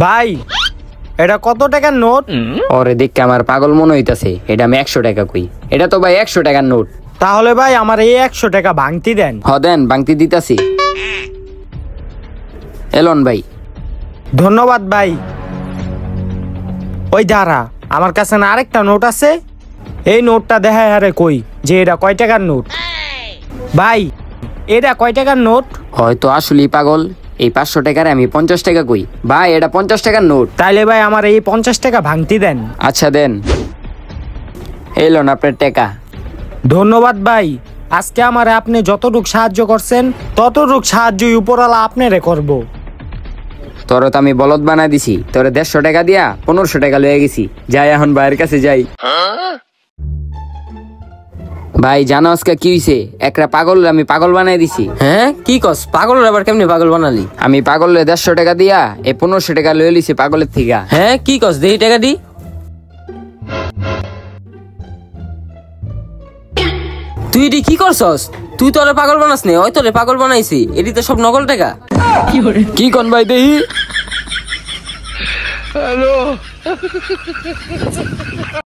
ভাই এটা কত টাকার নোট? ওরে দেখে আমার পাগল মনে হইতাছে, এটা আমি 100 টাকা কই। এটা তো ভাই 100 টাকার নোট। তাহলে ভাই আমার এই 100 টাকা ভাঙতি দেন। দেন, ভাঙতি দিতাছি। এলন ভাই। ধন্যবাদ ভাই। ওই দাঁড়া, আমার কাছে না আরেকটা নোট আছে, এই নোটটা দেখা হারে কই যে এটা কয় টাকার নোট। ভাই এটা কয় টাকার নোট? হয়তো আসলেই পাগল, এই 500 টাকার আমি 50 টাকা কই। ভাই এটা 50 টাকার নোট। তাইলে ভাই আমার এই 50 টাকা ভাঙতি দেন। আচ্ছা দেন, এলন আপনার টাকা। ধন্যবাদ ভাই। আজকে আমারে আপনি যতটুক সাহায্য করছেন ততটুক সাহায্যই উপরওয়ালা আপনারে করব। তোর তো আমি বলদ বানাই দিছি, তোর 150 টাকা দিয়া 1500 টাকা লয়ে গেছি। যাই এখন ভাইয়ের কাছে যাই। ভাই জানো আজকে কি হইছে? একটা পাগল আমি পাগল বানাই দিছি। হ্যাঁ কি কস? পাগল আবার কেমনে পাগল বানালি? আমি পাগলের 150 টাকা দিয়া এই 1500 টাকা লয়ে লিছি পাগলের থেকে। হ্যাঁ কি কস? দেই টাকা দি। তুই এটি কি করছস? তুই তোরে পাগল বানাস নে, ওই তোরে পাগল বানাইছি। এটি তো সব নকল টাকা। কি কোন ভাই দেহি?